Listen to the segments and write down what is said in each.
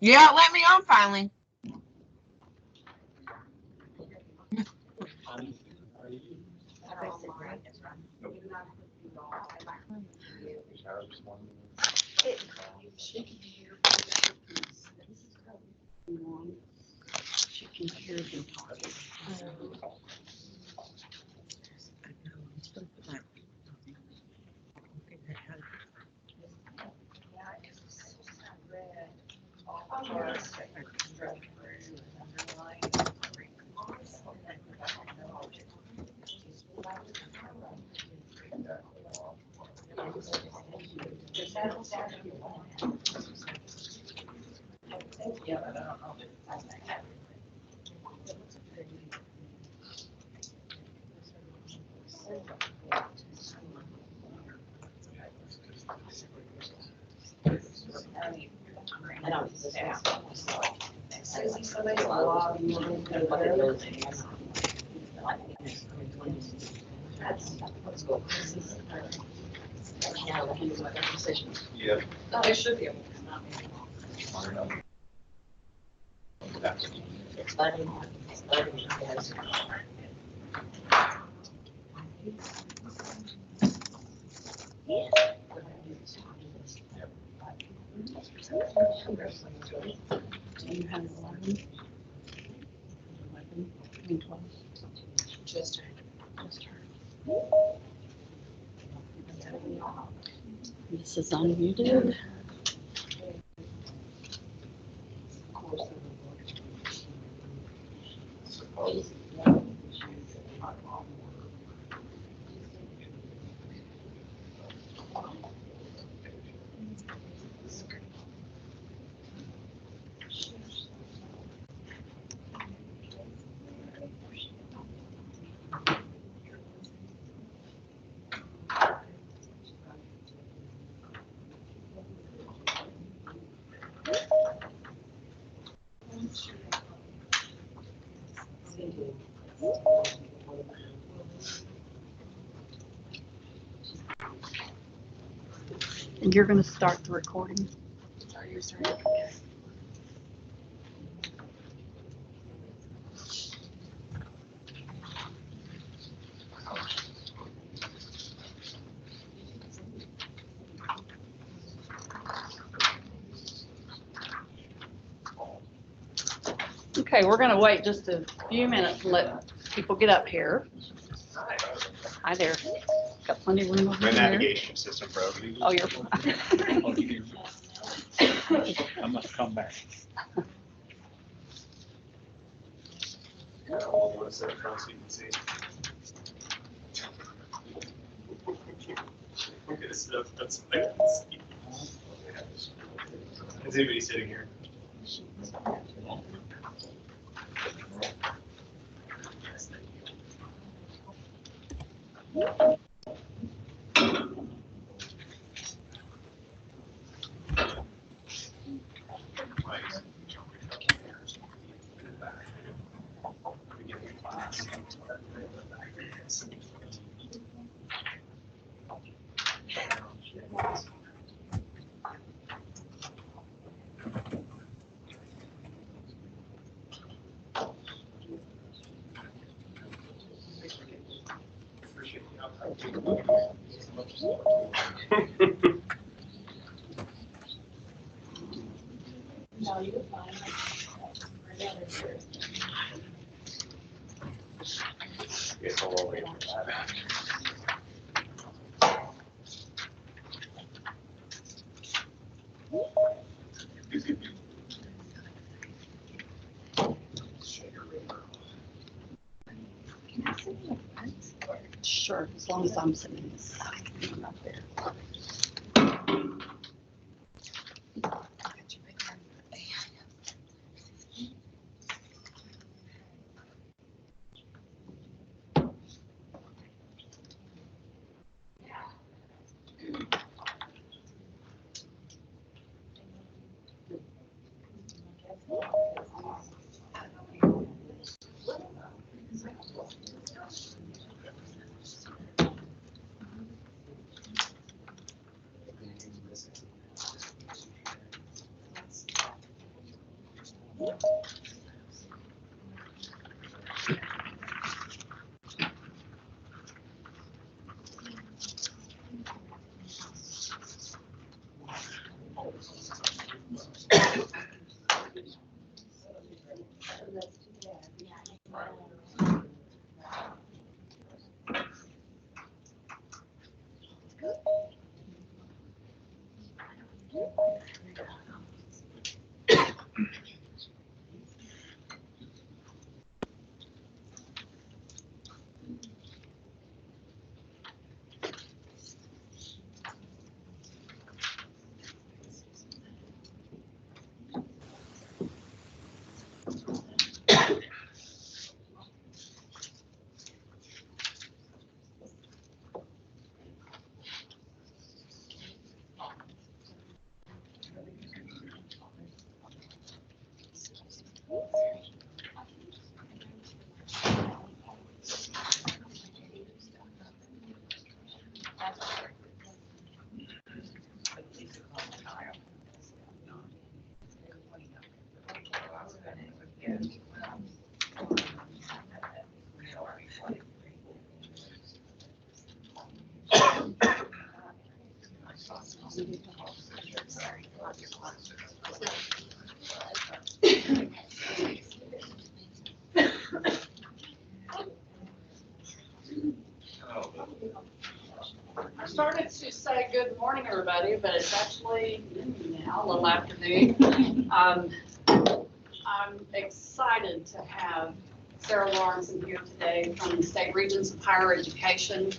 Yeah, let me on finally. She can hear them talking. Yeah. They should be able to. Do you have 11? 11, 12? Just her. Just her. This is unmuted. And you're going to start the recording. Okay, we're going to wait just a few minutes and let people get up here. Hi there. Got plenty of room over My there. navigation system broke. Oh, you're fine. I must come back. Hold on a second, so you can see. Okay, that's is anybody sitting here? No, you're fine. It's all over. Sure, as long as I'm sitting this side, I'm up there. I started to say good morning, everybody, but it's actually now, a little afternoon. I'm excited to have Sarah Lawrence in here today from the State Regents of Higher Education.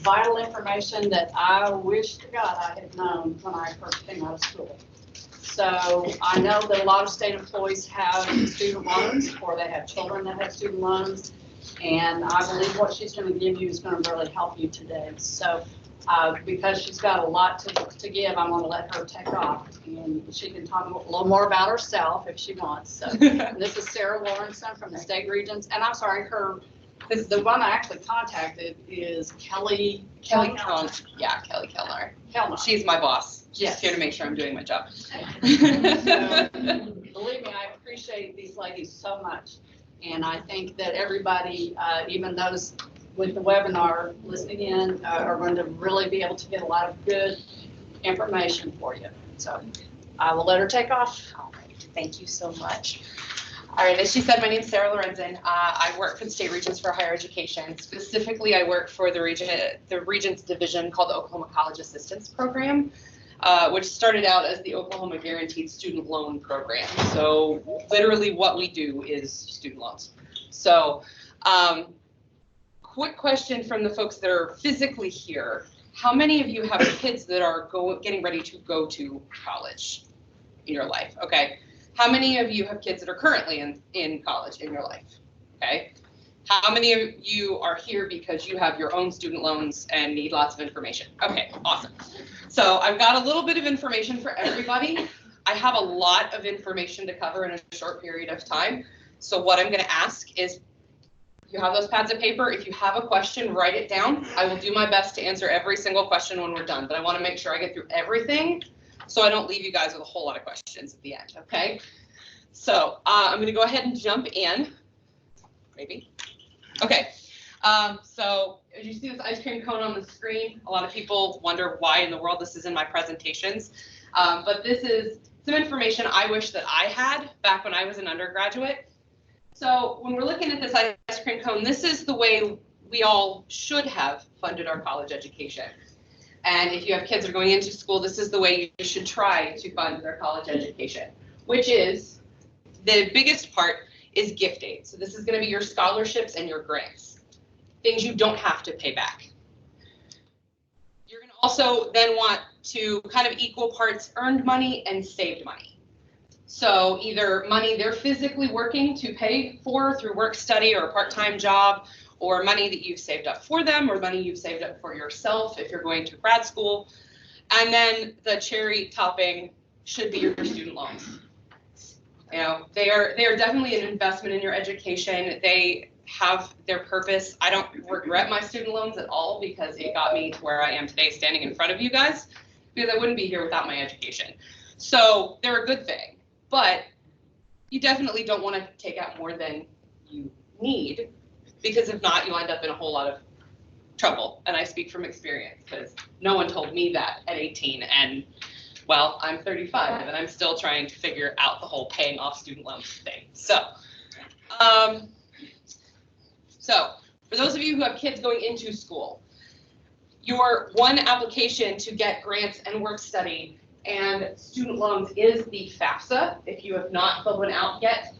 Vital information that I wish to God I had known when I first came out of school. So I know that a lot of state employees have student loans, or they have children that have student loans. And I believe what she's going to give you is going to really help you today. So because she's got a lot to give, I'm going to let her take off. And she can talk a little more about herself if she wants. So this is Sarah Lawrence from the State Regents. And I'm sorry, the one I actually contacted is Kelly Kellner. Yeah, Kelly Kellner. She's my boss. She's Yes. here to make sure I'm doing my job. So, believe me, I appreciate these ladies so much. And I think that everybody, even those with the webinar listening in, are going to really be able to get a lot of good information for you. So I will let her take off. All right, thank you so much. All right, as she said, my name is Sarah Lorenzen. I work for the State Regents for Higher Education. Specifically, I work for the Regents division called the Oklahoma College Assistance Program, which started out as the Oklahoma Guaranteed Student Loan Program. So literally what we do is student loans. So quick question from the folks that are physically here. How many of you have kids that are getting ready to go to college in your life? Okay. How many of you have kids that are currently in college in your life? Okay. How many of you are here because you have your own student loans and need lots of information? Okay, awesome. So I've got a little bit of information for everybody. I have a lot of information to cover in a short period of time. So what I'm going to ask is, you have those pads of paper. If you have a question, write it down. I will do my best to answer every single question when we're done, but I want to make sure I get through everything so I don't leave you guys with a whole lot of questions at the end, okay? So I'm going to go ahead and jump in, maybe. Okay, so as you see this ice cream cone on the screen, a lot of people wonder why in the world this is in my presentations, but this is some information I wish that I had back when I was an undergraduate. So when we're looking at this ice cream cone, this is the way we all should have funded our college education. And if you have kids that are going into school, this is the way you should try to fund their college education, which is the biggest part is gift aid. So this is going to be your scholarships and your grants, things you don't have to pay back. You're going to also then want to kind of equal parts earned money and saved money. So either money they're physically working to pay for through work study or a part-time job, or money that you've saved up for them, or money you've saved up for yourself if you're going to grad school. And then the cherry topping should be your student loans. You know, they are definitely an investment in your education. They have their purpose. I don't regret my student loans at all because it got me to where I am today standing in front of you guys, because I wouldn't be here without my education. So they're a good thing. But you definitely don't want to take out more than you need, because if not, you'll end up in a whole lot of trouble. And I speak from experience because no one told me that at 18, and well, I'm 35 and I'm still trying to figure out the whole paying off student loans thing. So for those of you who have kids going into school, your one application to get grants and work study and student loans is the FAFSA. If you have not filled one out yet,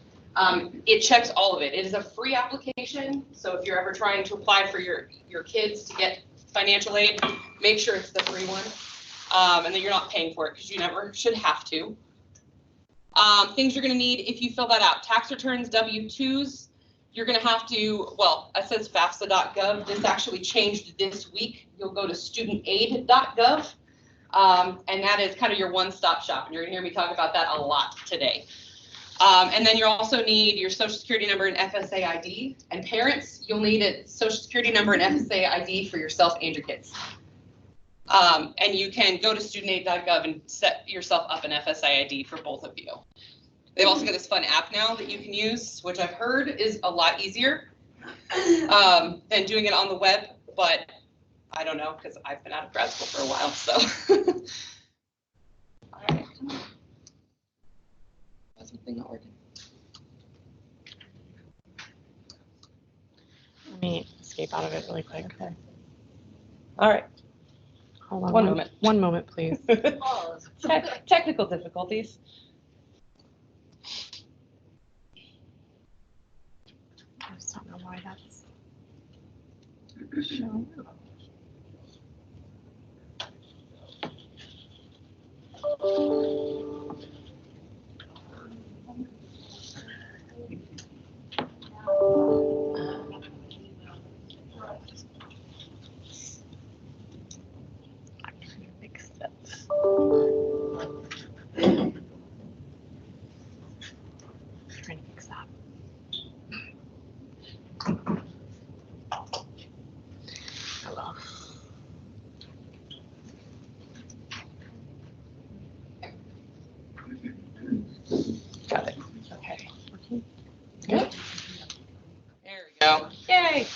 it checks all of it. It is a free application, so if you're ever trying to apply for your kids to get financial aid, make sure it's the free one, and that you're not paying for it, because you never should have to. Things you're going to need if you fill that out: tax returns, W-2s. You're going to have to, well, it says FAFSA.gov. This actually changed this week. You'll go to studentaid.gov, and that is kind of your one-stop shop, and you're going to hear me talk about that a lot today. And then you also need your social security number and FSA ID. And parents, you'll need a social security number and FSA ID for yourself and your kids. And you can go to studentaid.gov and set yourself up an FSA ID for both of you. They've also got this fun app now that you can use, which I've heard is a lot easier than doing it on the web, but I don't know, because I've been out of grad school for a while, so. All right, come on. That's something not working. Let me escape out of it really quick. Okay. All right. Hold on. One moment. One moment, please. Technical difficulties. I just don't know why that's showing up. I'm trying to fix this. Trying to fix that. Oh well. Got it. Okay. Good. There we go. Yay.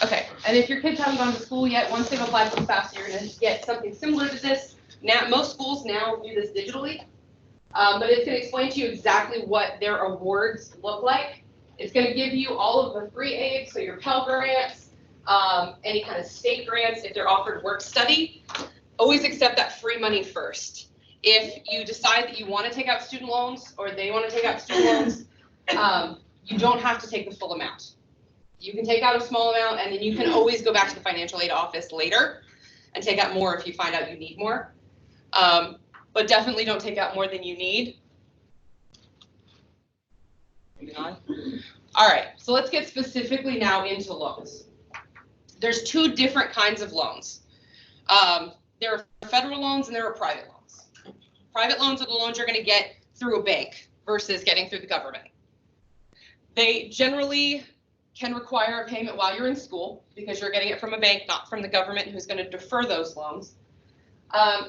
Okay, and if your kids haven't gone to school yet, once they've applied for FAFSA, you're going to get something similar to this. Now, most schools now do this digitally, but it's going to explain to you exactly what their awards look like. It's going to give you all of the free aid, so your Pell grants, any kind of state grants, if they're offered work study. Always accept that free money first. If you decide that you want to take out student loans, or they want to take out student loans, you don't have to take the full amount. You can take out a small amount, and then you can always go back to the financial aid office later and take out more if you find out you need more. But definitely don't take out more than you need. Moving on. All right, so let's get specifically now into loans. There's two different kinds of loans. There are federal loans and there are private loans. Private loans are the loans you're going to get through a bank versus getting through the government. They generally can require a payment while you're in school because you're getting it from a bank, not from the government, who's going to defer those loans.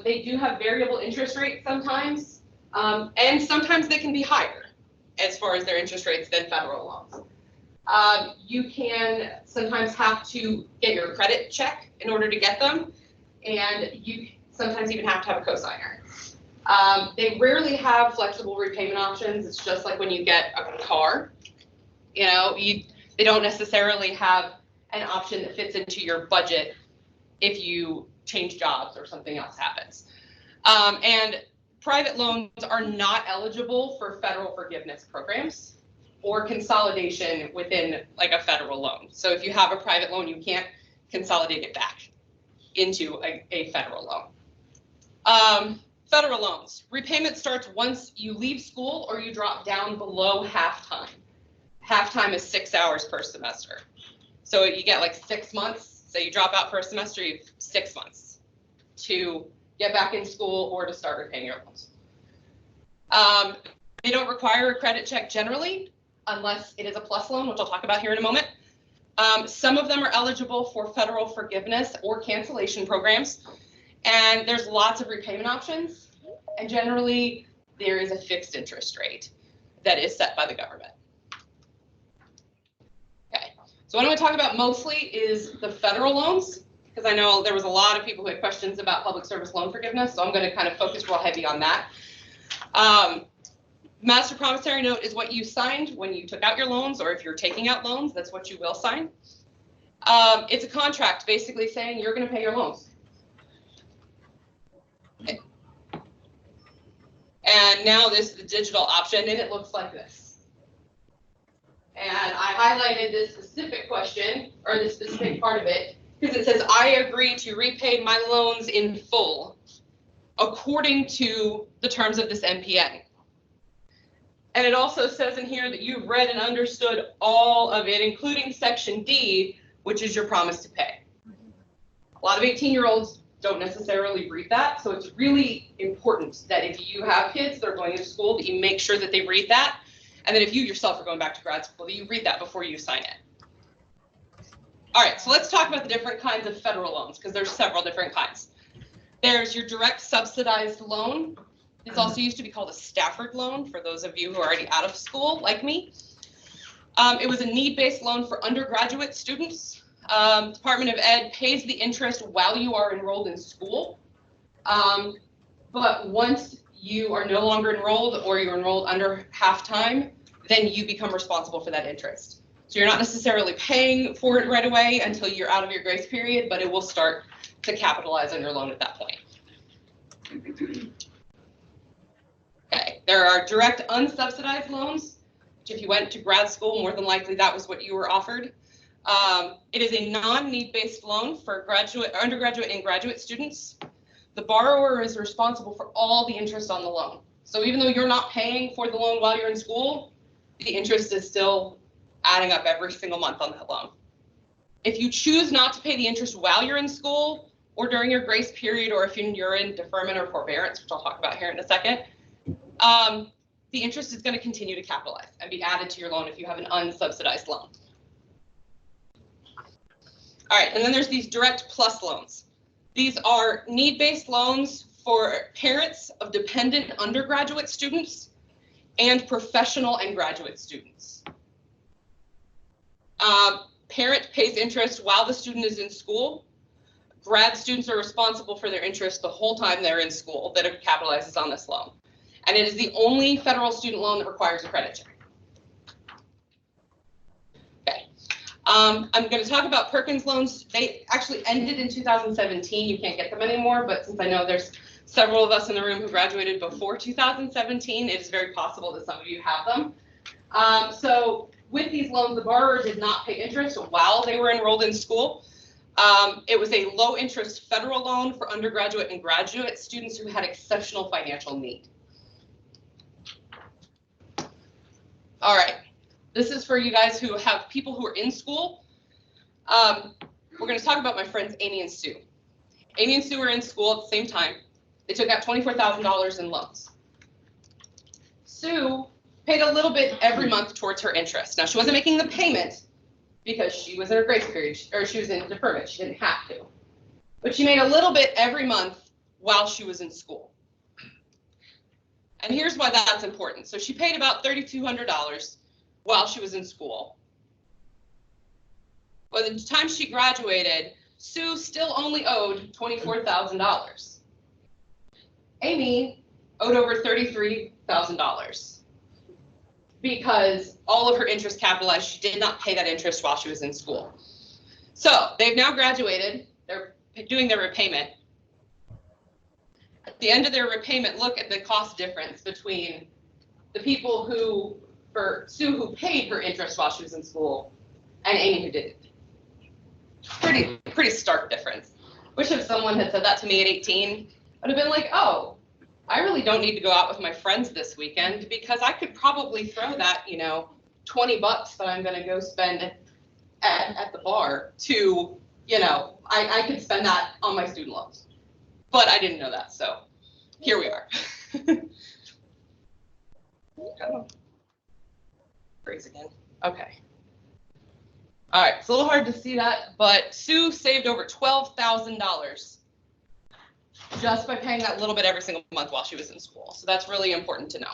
They do have variable interest rates sometimes, and sometimes they can be higher as far as their interest rates than federal loans. You can sometimes have to get your credit check in order to get them, and you sometimes even have to have a cosigner. They rarely have flexible repayment options. It's just like when you get a car, you know, they don't necessarily have an option that fits into your budget if you change jobs or something else happens. And private loans are not eligible for federal forgiveness programs or consolidation within like a federal loan. So if you have a private loan, you can't consolidate it back into a federal loan. Federal loans, repayment starts once you leave school or you drop down below half-time. Half-time is 6 hours per semester. So you get like 6 months. So you drop out for a semester, you have 6 months to get back in school or to start repaying your loans. They don't require a credit check generally, unless it is a plus loan, which I'll talk about here in a moment. Some of them are eligible for federal forgiveness or cancellation programs, and there's lots of repayment options, and generally there is a fixed interest rate that is set by the government. Okay, so what I'm going to talk about mostly is the federal loans, because I know there was a lot of people who had questions about public service loan forgiveness, so I'm going to kind of focus real heavy on that. Master promissory note is what you signed when you took out your loans, or if you're taking out loans, that's what you will sign. It's a contract basically saying you're going to pay your loans. Okay. And now this is the digital option, and it looks like this. And I highlighted this specific question, or this specific part of it, because it says, I agree to repay my loans in full according to the terms of this MPN. And it also says in here that you've read and understood all of it, including Section D, which is your promise to pay. A lot of 18-year-olds don't necessarily read that, so it's really important that if you have kids that are going to school, that you make sure that they read that, and that if you yourself are going back to grad school, that you read that before you sign it. All right, so let's talk about the different kinds of federal loans, because there's several different kinds. There's your direct subsidized loan. It's also used to be called a Stafford loan for those of you who are already out of school, like me. It was a need-based loan for undergraduate students. Department of Ed pays the interest while you are enrolled in school. But once you are no longer enrolled, or you're enrolled under half-time, then you become responsible for that interest. So you're not necessarily paying for it right away until you're out of your grace period, but it will start to capitalize on your loan at that point. Okay, there are direct unsubsidized loans, which if you went to grad school, more than likely that was what you were offered. It is a non-need-based loan for undergraduate and graduate students. The borrower is responsible for all the interest on the loan. So even though you're not paying for the loan while you're in school, the interest is still adding up every single month on that loan. If you choose not to pay the interest while you're in school or during your grace period, or if you're in deferment or forbearance, which I'll talk about here in a second, the interest is going to continue to capitalize and be added to your loan if you have an unsubsidized loan. All right, and then there's these direct plus loans. These are need-based loans for parents of dependent undergraduate students and professional and graduate students. Parent pays interest while the student is in school. Grad students are responsible for their interest the whole time they're in school that it capitalizes on this loan. And it is the only federal student loan that requires a credit check. Okay. I'm going to talk about Perkins loans. They actually ended in 2017. You can't get them anymore, but since I know there's several of us in the room who graduated before 2017, it is very possible that some of you have them. So with these loans, the borrower did not pay interest while they were enrolled in school. It was a low interest federal loan for undergraduate and graduate students who had exceptional financial need. All right, this is for you guys who have people who are in school. We're going to talk about my friends Amy and Sue. Amy and Sue were in school at the same time. They took out $24,000 in loans. Sue paid a little bit every month towards her interest. Now, she wasn't making the payment because she was in her grace period, or she was in deferment. She didn't have to. But she made a little bit every month while she was in school. And here's why that's important. So she paid about $3,200 while she was in school. By the time she graduated, Sue still only owed $24,000. Amy owed over $33,000 because all of her interest capitalized. She did not pay that interest while she was in school. So they've now graduated. They're doing their repayment. At the end of their repayment, look at the cost difference between the people who, for Sue, who paid her interest while she was in school, and Amy, who didn't. Pretty stark difference. Wish if someone had said that to me at 18, I'd have been like, oh, I really don't need to go out with my friends this weekend because I could probably throw that, $20 that I'm going to go spend at the bar to, I could spend that on my student loans. But I didn't know that, so here we are. Freeze again. Okay. All right, it's a little hard to see that, but Sue saved over $12,000 just by paying that little bit every single month while she was in school. So that's really important to know.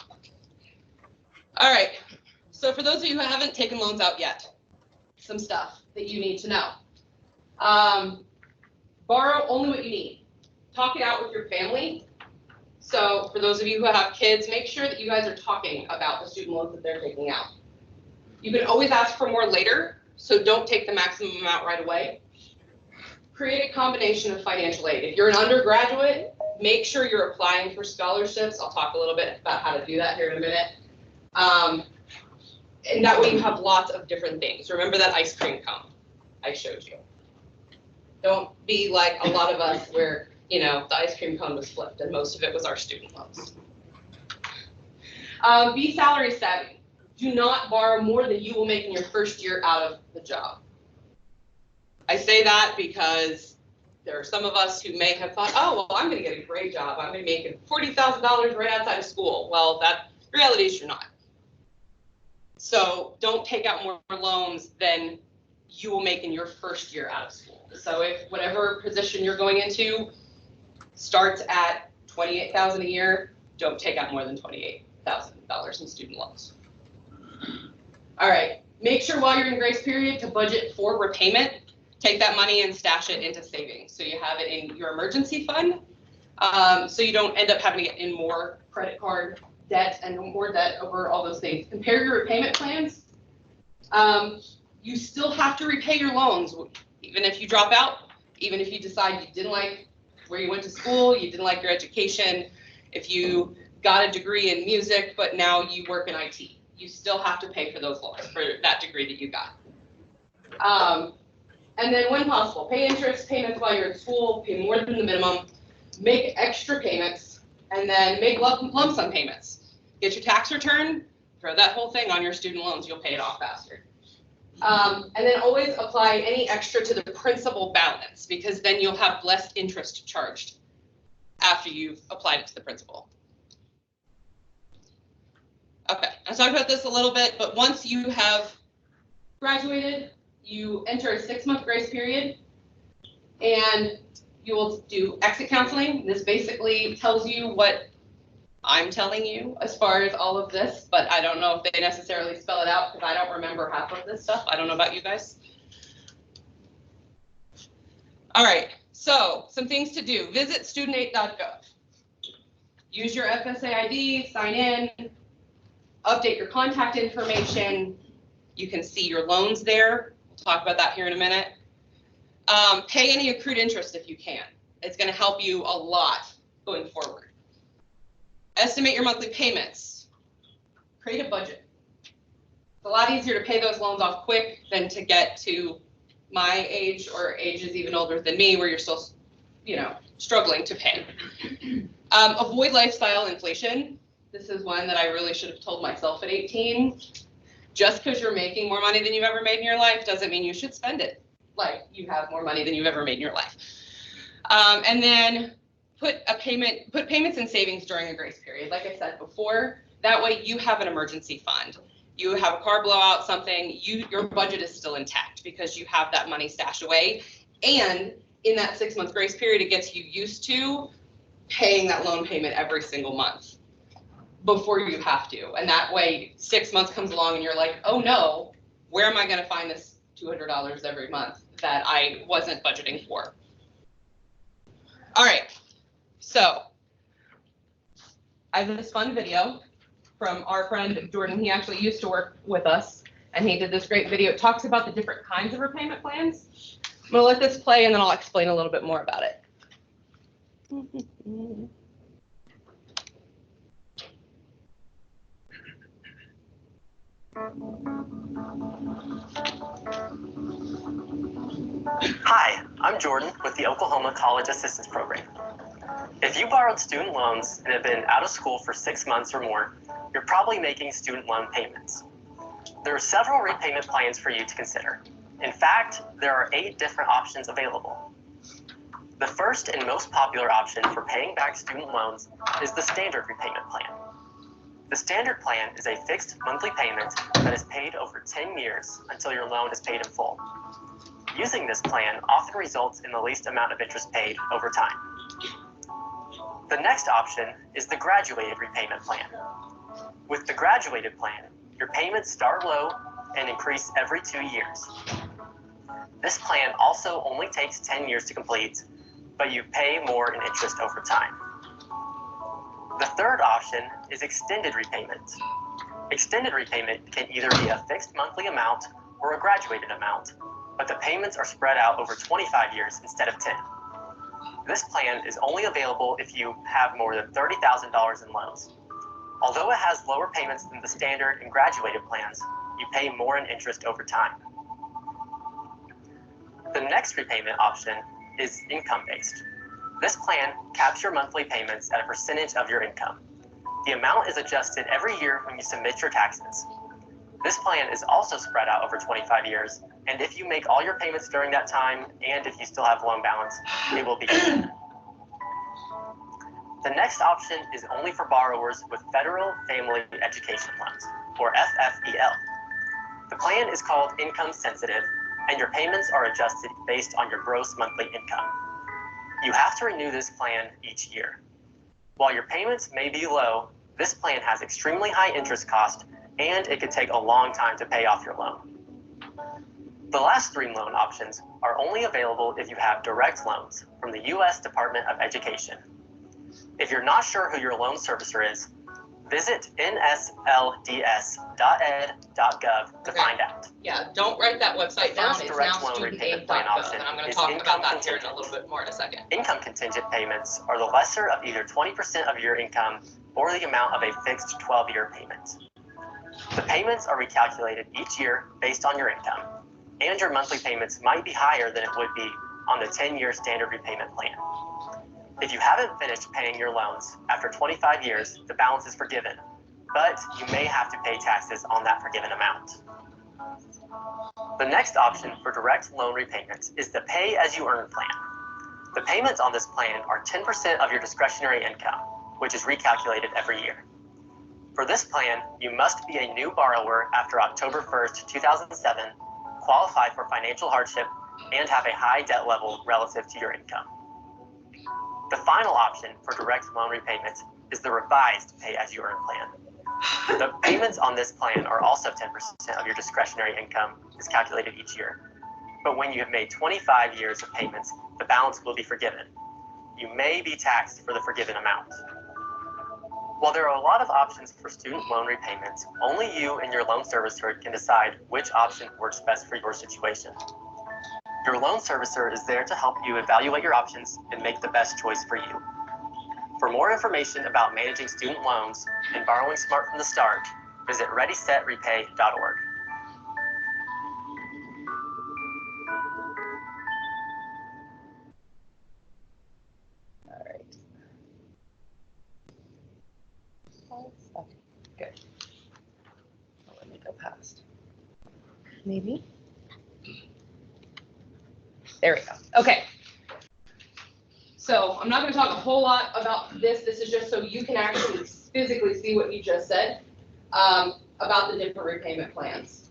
All right, so for those of you who haven't taken loans out yet, some stuff that you need to know. Borrow only what you need. Talk it out with your family. So for those of you who have kids, make sure that you guys are talking about the student loans that they're taking out. You can always ask for more later, so don't take the maximum amount right away. Create a combination of financial aid. If you're an undergraduate, make sure you're applying for scholarships. I'll talk a little bit about how to do that here in a minute. And that way you have lots of different things. Remember that ice cream cone I showed you. Don't be like a lot of us where, you know, the ice cream cone was flipped and most of it was our student loans. Be salary savvy. Do not borrow more than you will make in your first year out of the job. I say that because there are some of us who may have thought, oh, well, I'm going to get a great job. I'm going to be making $40,000 right outside of school. Well, that reality is you're not. So don't take out more loans than you will make in your first year out of school. So if whatever position you're going into starts at $28,000 a year, don't take out more than $28,000 in student loans. All right, make sure while you're in grace period to budget for repayment. Take that money and stash it into savings. So you have it in your emergency fund, so you don't end up having to get in more credit card debt and more debt over all those things. Compare your repayment plans. You still have to repay your loans, even if you drop out, even if you decide you didn't like where you went to school, you didn't like your education, if you got a degree in music, but now you work in IT. You still have to pay for those loans for that degree that you got. And then when possible, pay interest payments while you're in school, pay more than the minimum, make extra payments, and then make lump sum payments. Get your tax return, throw that whole thing on your student loans, you'll pay it off faster. And then always apply any extra to the principal balance, because then you'll have less interest charged after you've applied it to the principal. Okay, I talked about this a little bit, but once you have graduated, you enter a 6-month grace period, and you will do exit counseling. This basically tells you what I'm telling you as far as all of this, but I don't know if they necessarily spell it out because I don't remember half of this stuff. I don't know about you guys. All right, so some things to do. Visit studentaid.gov. Use your FSA ID, sign in, update your contact information. You can see your loans there. We'll talk about that here in a minute. Pay any accrued interest if you can. It's going to help you a lot going forward. Estimate your monthly payments. Create a budget. It's a lot easier to pay those loans off quick than to get to my age or ages even older than me where you're still, you know, struggling to pay. Avoid lifestyle inflation. This is one that I really should have told myself at 18. Just because you're making more money than you've ever made in your life doesn't mean you should spend it like you have more money than you've ever made in your life. And then put payments and savings during a grace period. Like I said before, that way you have an emergency fund. You have a car blowout, something, your budget is still intact because you have that money stashed away. And in that 6-month grace period, it gets you used to paying that loan payment every single month before you have to. And that way 6 months comes along and you're like, oh no, where am I going to find this $200 every month that I wasn't budgeting for? All right, so I have this fun video from our friend Jordan. He actually used to work with us and he did this great video. It talks about the different kinds of repayment plans. I'm gonna let this play and then I'll explain a little bit more about it. Hi, I'm Jordan with the Oklahoma College Assistance Program. If you borrowed student loans and have been out of school for 6 months or more, you're probably making student loan payments. There are several repayment plans for you to consider. In fact, there are 8 different options available. The first and most popular option for paying back student loans is the standard repayment plan. The standard plan is a fixed monthly payment that is paid over 10 years until your loan is paid in full. Using this plan often results in the least amount of interest paid over time. The next option is the graduated repayment plan. With the graduated plan, your payments start low and increase every 2 years. This plan also only takes 10 years to complete, but you pay more in interest over time. The third option is extended repayment. Extended repayment can either be a fixed monthly amount or a graduated amount, but the payments are spread out over 25 years instead of 10. This plan is only available if you have more than $30,000 in loans. Although it has lower payments than the standard and graduated plans, you pay more in interest over time. The next repayment option is income-based. This plan caps your monthly payments at a percentage of your income. The amount is adjusted every year when you submit your taxes. This plan is also spread out over 25 years, and if you make all your payments during that time, and if you still have loan balance, it will be forgiven. The next option is only for borrowers with Federal Family Education Loans, or FFEL. The plan is called income sensitive, and your payments are adjusted based on your gross monthly income. You have to renew this plan each year. While your payments may be low, this plan has extremely high interest cost, and it could take a long time to pay off your loan. The last three loan options are only available if you have direct loans from the U.S. Department of Education. If you're not sure who your loan servicer is, visit nslds.ed.gov to find out. Yeah, don't write that website down. It's direct now loan repayment plan studentaid.gov, option and I'm going to is talk income about that here in a contingent. little bit more in a second. Income contingent payments are the lesser of either 20% of your income or the amount of a fixed 12-year payment. The payments are recalculated each year based on your income, and your monthly payments might be higher than it would be on the 10-year standard repayment plan. If you haven't finished paying your loans after 25 years, the balance is forgiven, but you may have to pay taxes on that forgiven amount. The next option for direct loan repayment is the pay-as-you-earn plan. The payments on this plan are 10% of your discretionary income, which is recalculated every year. For this plan, you must be a new borrower after October 1st, 2007, qualify for financial hardship, and have a high debt level relative to your income. The final option for direct loan repayment is the revised pay-as-you-earn plan. The payments on this plan are also 10% of your discretionary income, is calculated each year. But when you have made 25 years of payments, the balance will be forgiven. You may be taxed for the forgiven amount. While there are a lot of options for student loan repayments, only you and your loan servicer can decide which option works best for your situation. Your loan servicer is there to help you evaluate your options and make the best choice for you. For more information about managing student loans and borrowing smart from the start, visit readysetrepay.org. All right. Okay, good. Oh, let me go past. Maybe. There we go. Okay. So I'm not going to talk a whole lot about this. This is just so you can actually physically see what you just said about the different repayment plans.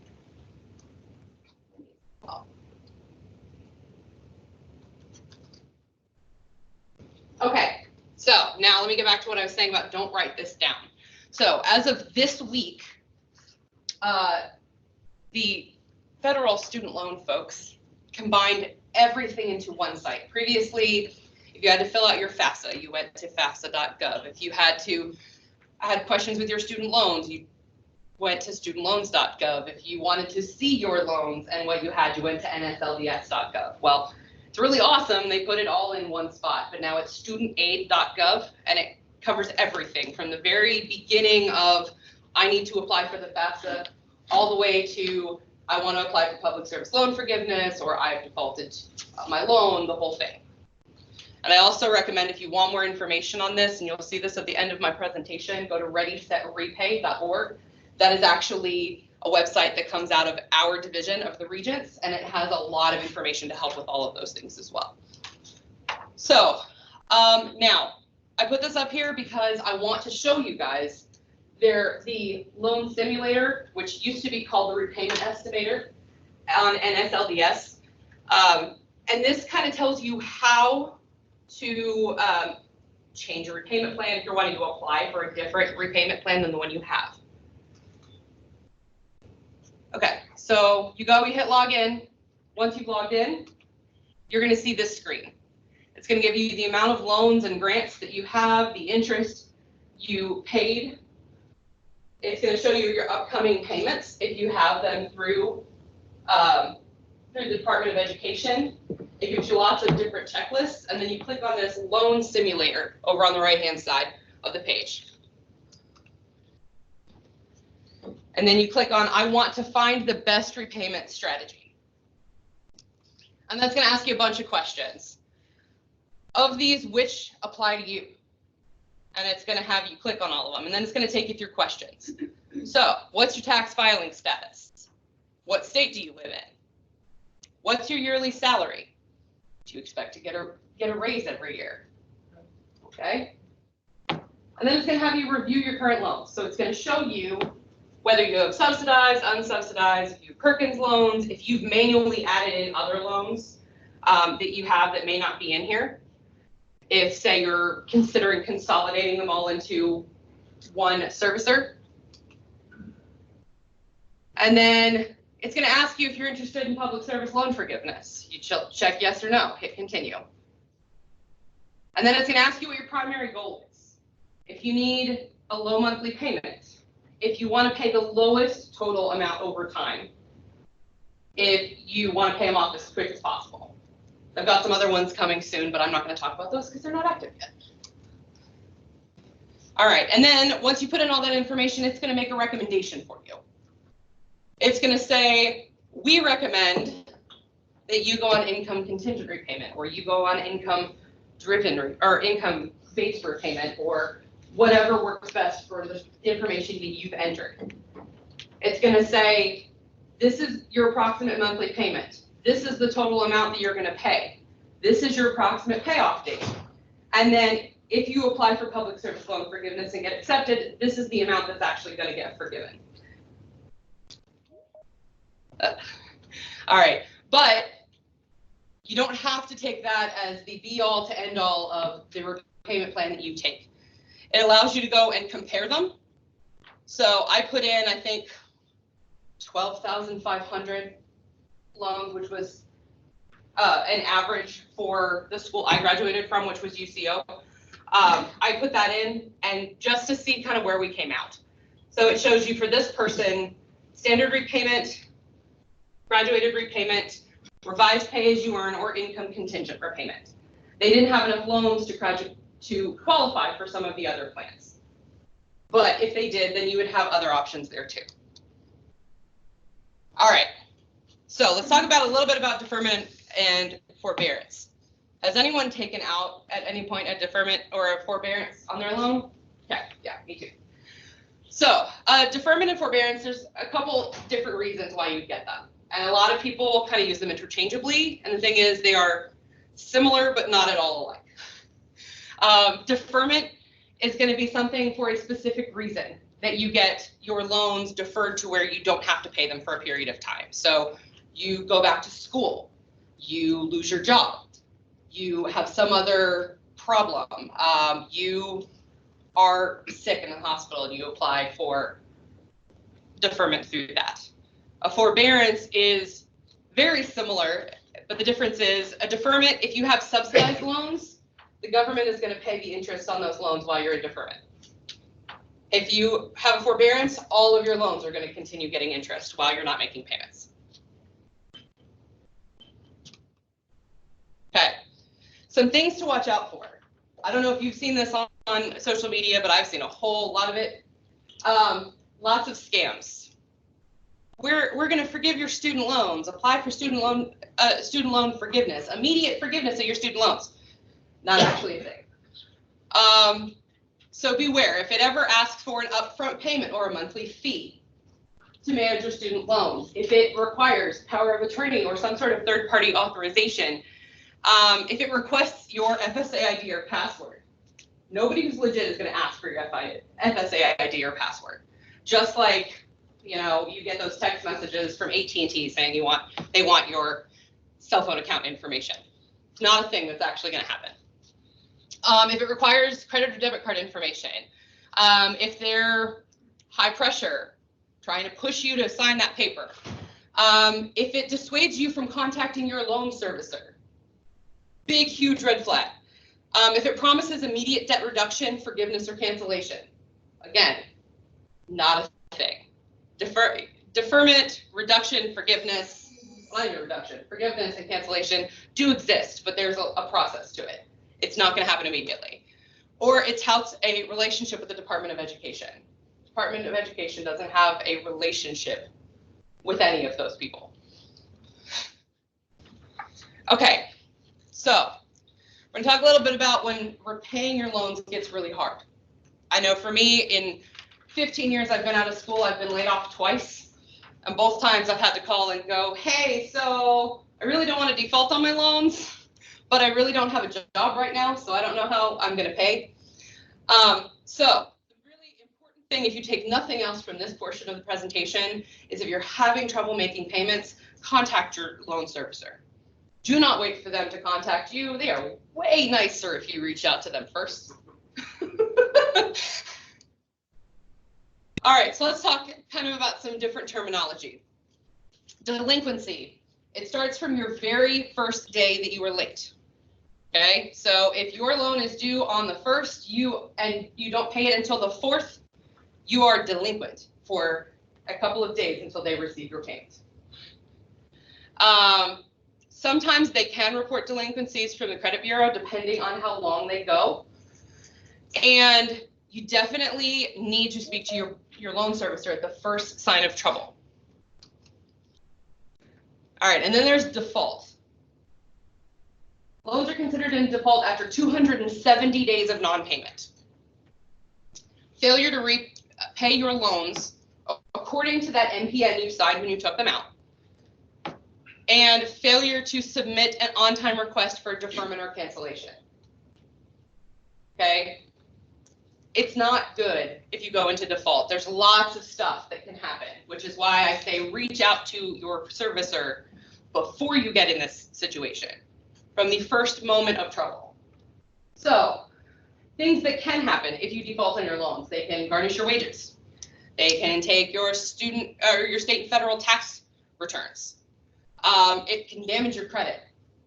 Okay, so now let me get back to what I was saying about don't write this down. So as of this week, the federal student loan folks combined everything into one site. Previously, if you had to fill out your FAFSA, you went to FAFSA.gov. If you had questions with your student loans, you went to studentloans.gov. If you wanted to see your loans and what you had, you went to nslds.gov. Well, it's really awesome. They put it all in one spot, but now it's studentaid.gov, and it covers everything from the very beginning of I need to apply for the FAFSA all the way to I want to apply for public service loan forgiveness, or I've defaulted my loan, the whole thing. And I also recommend if you want more information on this, and you'll see this at the end of my presentation, go to readysetrepay.org. That is actually a website that comes out of our division of the Regents, and it has a lot of information to help with all of those things as well. So now I put this up here because I want to show you guys the loan simulator, which used to be called the repayment estimator on NSLDS. And this kind of tells you how to change your repayment plan if you're wanting to apply for a different repayment plan than the one you have. So you hit login. Once you've logged in, you're going to see this screen. It's going to give you the amount of loans and grants that you have, the interest you paid. It's going to show you your upcoming payments if you have them through the Department of Education. It gives you lots of different checklists, and then you click on this loan simulator over on the right-hand side of the page. And then you click on, I want to find the best repayment strategy. And that's going to ask you a bunch of questions. Of these, which apply to you? And it's going to have you click on all of them, and then it's going to take you through questions. So, what's your tax filing status? What state do you live in? What's your yearly salary? Do you expect to get a raise every year? Okay. And then it's going to have you review your current loans. So it's going to show you whether you have subsidized, unsubsidized, if you have Perkins loans, if you've manually added in other loans that you have that may not be in here. If, say, you're considering consolidating them all into one servicer. And then it's going to ask you if you're interested in public service loan forgiveness. You check yes or no, hit continue. And then it's going to ask you what your primary goal is. If you need a low monthly payment, if you want to pay the lowest total amount over time, if you want to pay them off as quick as possible. I've got some other ones coming soon, but I'm not going to talk about those because they're not active yet. All right, and then once you put in all that information, it's going to make a recommendation for you. It's going to say, we recommend that you go on income contingent repayment, or you go on income driven or income based repayment, or whatever works best for the information that you've entered. It's going to say, this is your approximate monthly payment. This is the total amount that you're going to pay. This is your approximate payoff date. And then if you apply for public service loan forgiveness and get accepted, this is the amount that's actually going to get forgiven. All right, but you don't have to take that as the be-all to end-all of the repayment plan that you take. It allows you to go and compare them. So I put in, I think, 12,500 loans, which was an average for the school I graduated from, which was UCO. I put that in, and just to see kind of where we came out. So it shows you for this person, standard repayment, graduated repayment, revised pay as you earn, or income contingent repayment. They didn't have enough loans to qualify for some of the other plans. But if they did, then you would have other options there too. All right. So let's talk about a little bit about deferment and forbearance. Has anyone taken out at any point a deferment or a forbearance on their loan? Okay, yeah, me too. So deferment and forbearance, there's a couple different reasons why you get them. And a lot of people kind of use them interchangeably. And the thing is, they are similar, but not at all alike. Deferment is going to be something for a specific reason, that you get your loans deferred to where you don't have to pay them for a period of time. So you go back to school, you lose your job, you have some other problem, you are sick in the hospital and you apply for deferment through that. A forbearance is very similar, but the difference is a deferment, if you have subsidized loans, the government is going to pay the interest on those loans while you're in deferment. If you have a forbearance, all of your loans are going to continue getting interest while you're not making payments. Okay, some things to watch out for. I don't know if you've seen this on social media, but I've seen a whole lot of it. Lots of scams. We're going to forgive your student loans. Apply for student loan forgiveness. Immediate forgiveness of your student loans. Not actually a thing. So beware, if it ever asks for an upfront payment or a monthly fee to manage your student loans, if it requires power of attorney or some sort of third-party authorization, if it requests your FSA ID or password, nobody who's legit is going to ask for your FSA ID or password. Just like, you know, you get those text messages from AT&T saying they want your cell phone account information. It's not a thing that's actually going to happen. If it requires credit or debit card information, if they're high pressure, trying to push you to sign that paper, If it dissuades you from contacting your loan servicer, big, huge red flag. If it promises immediate debt reduction, forgiveness, or cancellation, again, not a thing. Deferment, reduction, forgiveness, forgiveness and cancellation do exist, but there's a process to it. It's not going to happen immediately. Or it touts a relationship with the Department of Education. Department of Education doesn't have a relationship with any of those people. Okay, so we're going to talk a little bit about when repaying your loans gets really hard. I know for me, in 15 years I've been out of school, I've been laid off twice. And both times I've had to call and go, hey, so I really don't want to default on my loans, but I really don't have a job right now, so I don't know how I'm going to pay. So the really important thing, if you take nothing else from this portion of the presentation, is if you're having trouble making payments, contact your loan servicer. Do not wait for them to contact you. They are way nicer if you reach out to them first. All right, so let's talk kind of about some different terminology. Delinquency. It starts from your very first day that you were late. Okay, so if your loan is due on the 1st, you don't pay it until the 4th, you are delinquent for a couple of days until they receive your payment. Sometimes they can report delinquencies from the credit bureau depending on how long they go. And you definitely need to speak to your loan servicer at the first sign of trouble. All right, and then there's default. Loans are considered in default after 270 days of non-payment. Failure to repay your loans according to that NPN you signed when you took them out. And failure to submit an on-time request for deferment or cancellation. Okay? It's not good if you go into default. There's lots of stuff that can happen, which is why I say reach out to your servicer before you get in this situation, from the first moment of trouble. So, things that can happen if you default on your loans. They can garnish your wages. They can take your student or your state and federal tax returns. It can damage your credit.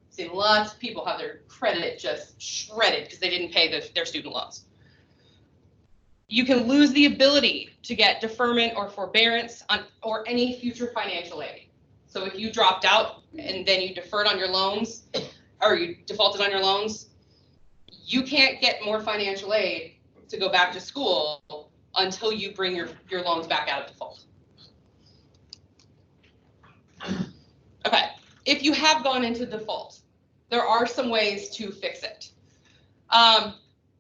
I've seen lots of people have their credit just shredded because they didn't pay their student loans. You can lose the ability to get deferment or forbearance on or any future financial aid. So if you dropped out and then you deferred on your loans or you defaulted on your loans, you can't get more financial aid to go back to school until you bring your loans back out of default. Okay, if you have gone into default, there are some ways to fix it.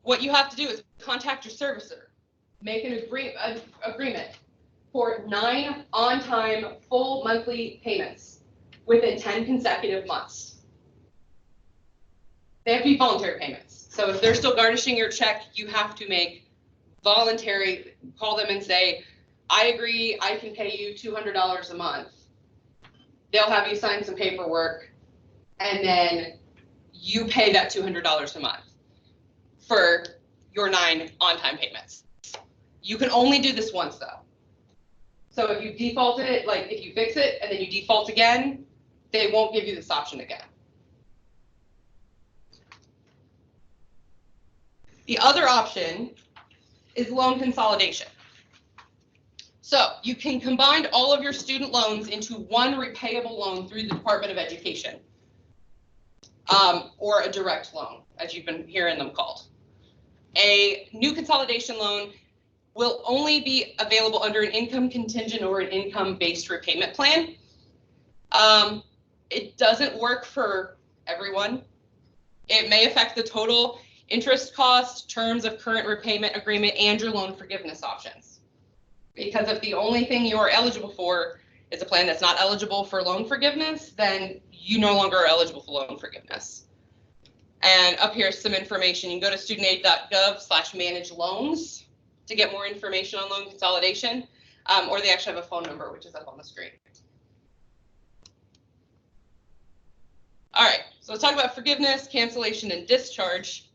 What you have to do is contact your servicer. Make an agreement for 9 on-time full monthly payments within 10 consecutive months. They have to be voluntary payments. So if they're still garnishing your check, you have to make voluntary, call them and say, I agree, I can pay you $200 a month. They'll have you sign some paperwork, and then you pay that $200 a month for your 9 on-time payments. You can only do this once though. So if you defaulted it, like if you fix it and then you default again, they won't give you this option again. The other option is loan consolidation. So you can combine all of your student loans into one repayable loan through the Department of Education, or a direct loan, as you've been hearing them called. A new consolidation loan will only be available under an income contingent or an income-based repayment plan. It doesn't work for everyone. It may affect the total interest cost, terms of current repayment agreement, and your loan forgiveness options. Because if the only thing you are eligible for is a plan that's not eligible for loan forgiveness, then you no longer are eligible for loan forgiveness. And up here is some information. You can go to studentaid.gov/manage loans to get more information on loan consolidation, or they actually have a phone number, which is up on the screen. All right, so let's talk about forgiveness, cancellation, and discharge.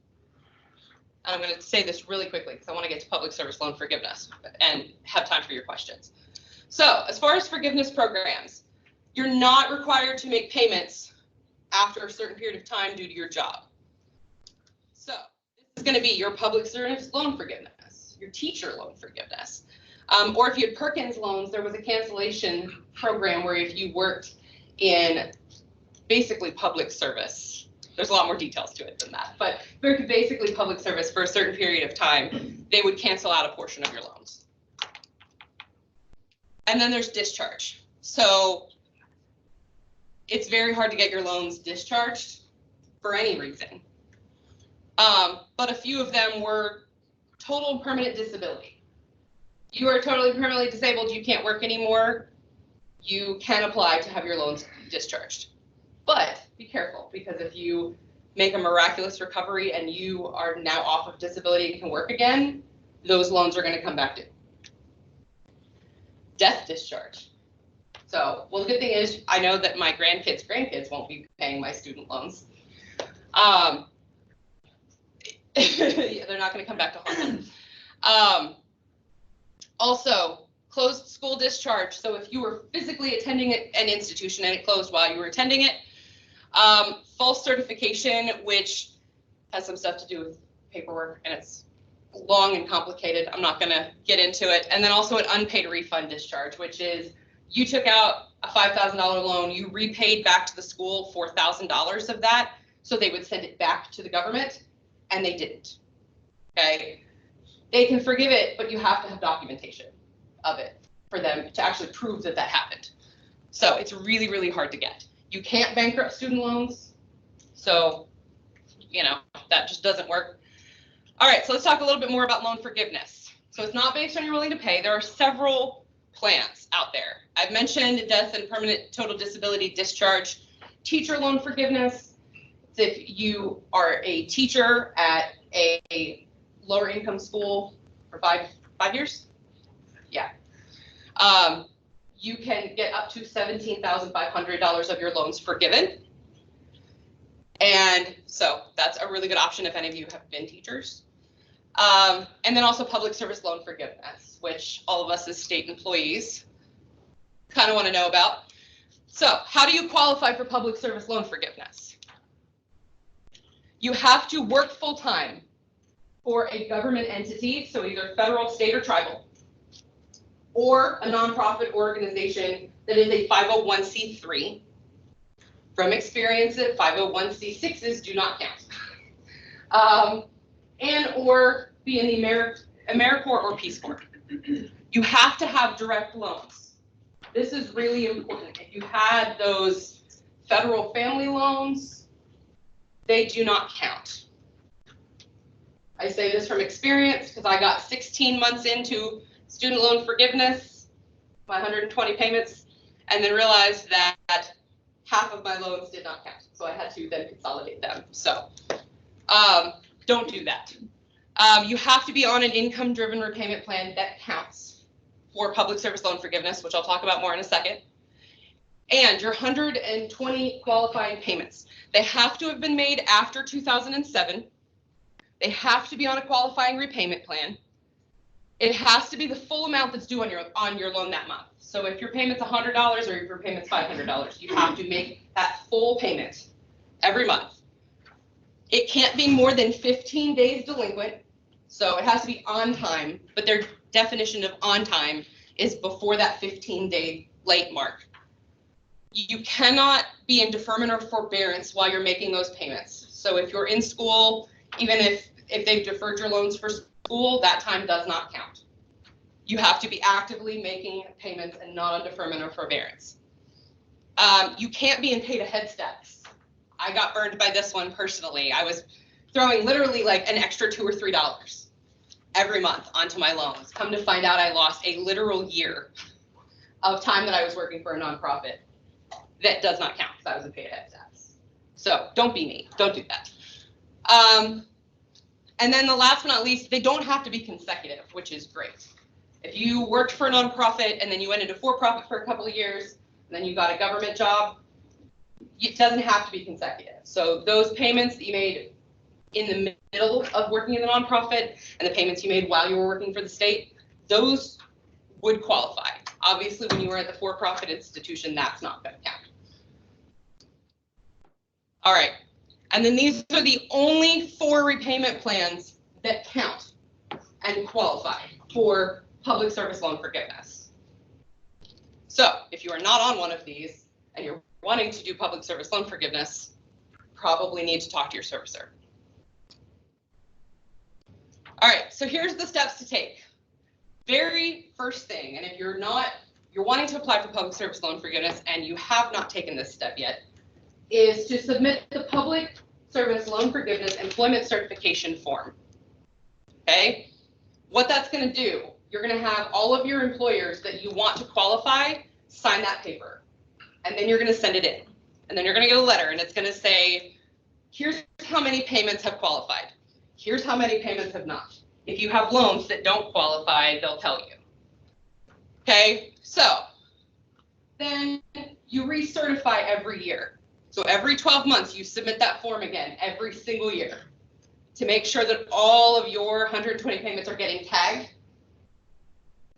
And I'm going to say this really quickly because I want to get to public service loan forgiveness and have time for your questions. So as far as forgiveness programs, You're not required to make payments after a certain period of time due to your job. So this is going to be your public service loan forgiveness, your teacher loan forgiveness. Or if you had Perkins loans, there was a cancellation program where if you worked in basically public service, there's a lot more details to it than that, but if you worked basically public service for a certain period of time, they would cancel out a portion of your loans. And then there's discharge. So it's very hard to get your loans discharged for any reason. But a few of them were total and permanent disability. You are totally permanently disabled, you can't work anymore, you can apply to have your loans discharged. But be careful, because if you make a miraculous recovery and you are now off of disability and can work again, those loans are going to come back due. Death discharge. So, well, the good thing is I know that my grandkids won't be paying my student loans. Yeah, they're not going to come back to haunt them. Also, closed school discharge. So if you were physically attending an institution and it closed while you were attending it, false certification, which has some stuff to do with paperwork and it's long and complicated. I'm not going to get into it. And then also an unpaid refund discharge, which is you took out a $5,000 loan, you repaid back to the school $4,000 of that, so they would send it back to the government, and they didn't. Okay, they can forgive it, but you have to have documentation of it for them to actually prove that that happened. So it's really, really hard to get. You can't bankrupt student loans, so you know that just doesn't work. All right, so let's talk a little bit more about loan forgiveness. So it's not based on your willing to pay. There are several plans out there. I've mentioned death and permanent total disability discharge. Teacher loan forgiveness. If you are a teacher at a lower income school for five years, yeah, you can get up to $17,500 of your loans forgiven. And so that's a really good option if any of you have been teachers. And then also public service loan forgiveness, which all of us as state employees kind of want to know about. So how do you qualify for public service loan forgiveness? You have to work full-time for a government entity, so either federal, state, or tribal, or a nonprofit organization that is a 501c3. From experience, 501c6s do not count. And or be in the AmeriCorps or Peace Corps. You have to have direct loans. This is really important. If you had those federal family loans, they do not count. I say this from experience because I got 16 months into student loan forgiveness, my 120 payments, and then realized that half of my loans did not count. So I had to then consolidate them. So don't do that. You have to be on an income-driven repayment plan that counts for public service loan forgiveness, which I'll talk about more in a second. And your 120 qualifying payments, they have to have been made after 2007. They have to be on a qualifying repayment plan. It has to be the full amount that's due on your loan that month. So if your payment's $100 or if your payment's $500, you have to make that full payment every month. It can't be more than 15 days delinquent, so it has to be on time, but their definition of on time is before that 15-day late mark. You cannot be in deferment or forbearance while you're making those payments. So if you're in school, even if they've deferred your loans for school, that time does not count. You have to be actively making payments and not on deferment or forbearance. You can't be in pay-to-head status. I got burned by this one personally. I was throwing literally like an extra $2 or $3 every month onto my loans. Come to find out I lost a literal year of time that I was working for a nonprofit. That does not count because I was in pay-to-head status. So don't be me, don't do that. And then the last but not least, they don't have to be consecutive, which is great. If you worked for a nonprofit and then you went into for-profit for a couple of years, and then you got a government job, it doesn't have to be consecutive. So those payments that you made in the middle of working in the nonprofit and the payments you made while you were working for the state, those would qualify. Obviously, when you were at the for-profit institution, that's not going to count. All right, and then these are the only 4 repayment plans that count and qualify for public service loan forgiveness. So if you are not on one of these and you're wanting to do public service loan forgiveness, probably need to talk to your servicer. All right, so here's the steps to take. Very first thing, and if you're wanting to apply for public service loan forgiveness and you have not taken this step yet, is to submit the public service loan forgiveness employment certification form. Okay, what that's going to do, you're going to have all of your employers that you want to qualify sign that paper, and then you're going to send it in, and then you're going to get a letter, and it's going to say, here's how many payments have qualified. Here's how many payments have not. If you have loans that don't qualify, they'll tell you. Okay, so then you recertify every year. So every 12 months, you submit that form again, every single year, to make sure that all of your 120 payments are getting tagged.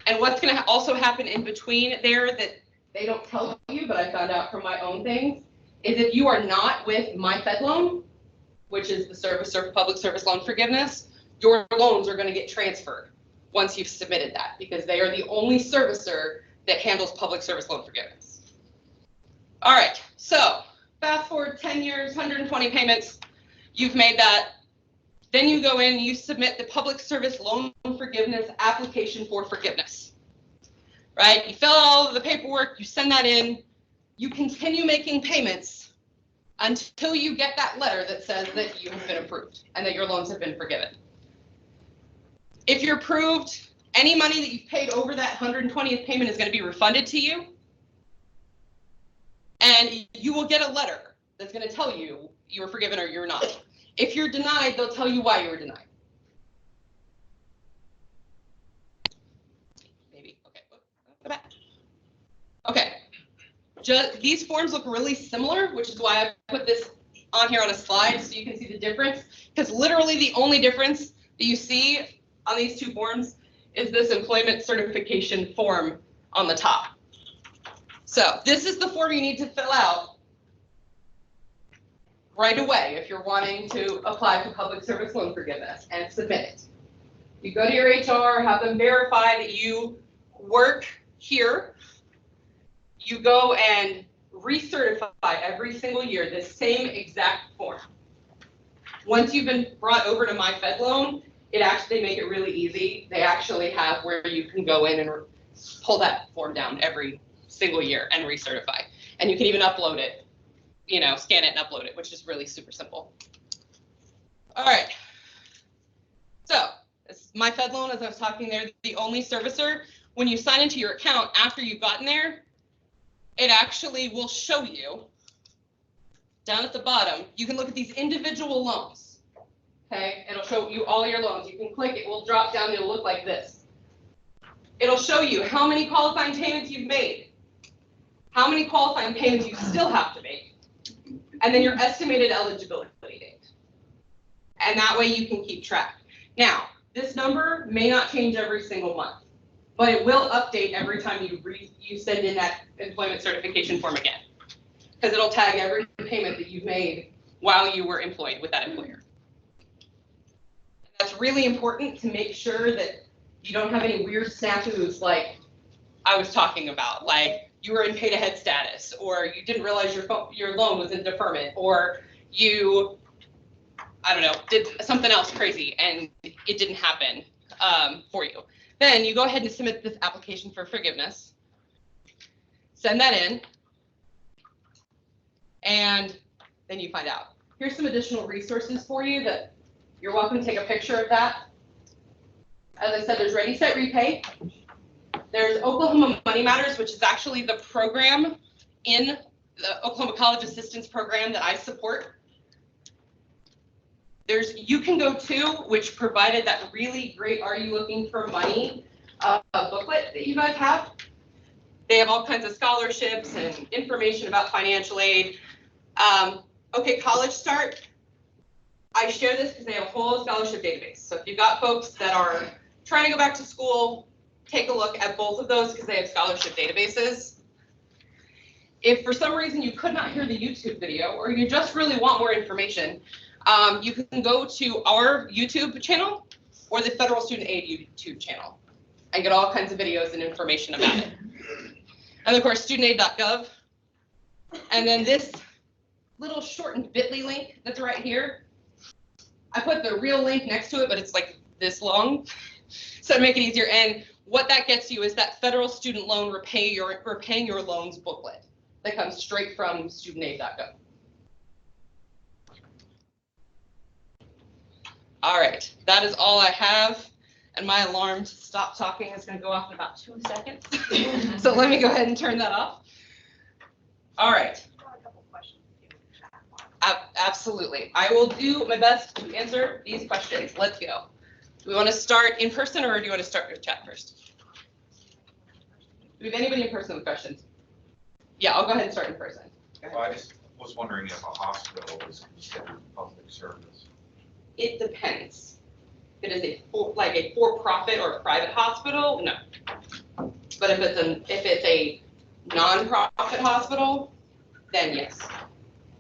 And what's going to also happen in between there that they don't tell you, but I found out from my own things, is if you are not with My Fed Loan, which is the service or public service loan forgiveness, your loans are going to get transferred once you've submitted that, because they are the only servicer that handles public service loan forgiveness. All right, so fast forward 10 years, 120 payments, you've made that. Then you go in, you submit the public service loan forgiveness application for forgiveness, right? You fill out all of the paperwork, you send that in, you continue making payments until you get that letter that says that you have been approved and that your loans have been forgiven. If you're approved, any money that you've paid over that 120th payment is going to be refunded to you. And you will get a letter that's going to tell you you were forgiven or you're not. If you're denied, they'll tell you why you were denied. Maybe, okay, go back. Okay, these forms look really similar, which is why I put this on here on a slide so you can see the difference. Because literally the only difference that you see on these 2 forms is this employment certification form on the top. So this is the form you need to fill out right away if you're wanting to apply for public service loan forgiveness and submit it. You go to your HR, have them verify that you work here. You go and recertify every single year the same exact form. Once you've been brought over to My Fed Loan, they make it really easy. They actually have where you can go in and pull that form down every single year and recertify. And you can even upload it, scan it and upload it, which is really super simple. All right. So it's My Fed Loan, as I was talking there, the only servicer. When you sign into your account after you've gotten there, it actually will show you down at the bottom. You can look at these individual loans. Okay, it'll show you all your loans. You can click, it will drop down, it'll look like this. It'll show you how many qualifying payments you've made, how many qualifying payments you still have to make, and then your estimated eligibility date. And that way you can keep track. Now, this number may not change every single month, but it will update every time you send in that employment certification form again, because it'll tag every payment that you've made while you were employed with that employer. That's really important to make sure that you don't have any weird snafus like I was talking about, like you were in pay to head status, or you didn't realize your loan was in deferment, or you, I don't know, did something else crazy and it didn't happen for you. Then you go ahead and submit this application for forgiveness, send that in, and then you find out. Here's some additional resources for you that you're welcome to take a picture of that. As I said, there's Ready, Set, Repay. There's Oklahoma Money Matters, which is actually the program in the Oklahoma College Assistance Program that I support. There's You Can Go To, which provided that really great Are You Looking for Money booklet that you guys have. They have all kinds of scholarships and information about financial aid. Okay, College Start. I share this because they have a whole scholarship database. So if you've got folks that are trying to go back to school, take a look at both of those because they have scholarship databases. If for some reason you could not hear the YouTube video or you just really want more information, you can go to our YouTube channel or the Federal Student Aid YouTube channel and get all kinds of videos and information about it. And of course, studentaid.gov. And then this little shortened bit.ly link that's right here. I put the real link next to it, but it's like this long. So to make it easier. And what that gets you is that federal student loan repaying your loans booklet that comes straight from studentaid.gov. All right, that is all I have. And my alarm to stop talking is going to go off in about 2 seconds. So let me go ahead and turn that off. All right. Absolutely. I will do my best to answer these questions. Let's go. Do we want to start in person or do you want to start with chat first? Do we have anybody in person with questions? Yeah, I'll go ahead and start in person. Well, I just was wondering if a hospital is considered public service. It depends. If it is a for-profit or a private hospital, no. But if it's a non-profit hospital, then yes.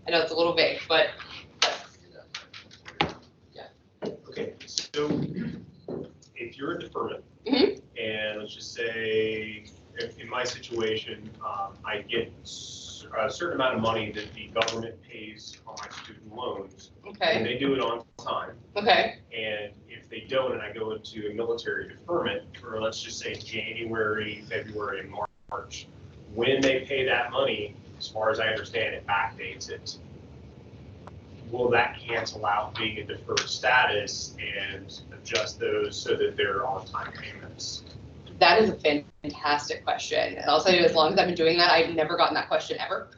I know it's a little vague, but yeah. Okay, so if you're a deferment, Mhm. and let's just say, in my situation, I get a certain amount of money that the government pays on my student loans, and Okay. they do it on time. Okay. And if they don't, and I go into a military deferment for, let's just say, January, February, and March, when they pay that money, as far as I understand it, backdates it. Will that cancel out being a deferred status and adjust those so that they're on-time payments? That is a fantastic question. And I'll tell you, as long as I've been doing that, I've never gotten that question ever.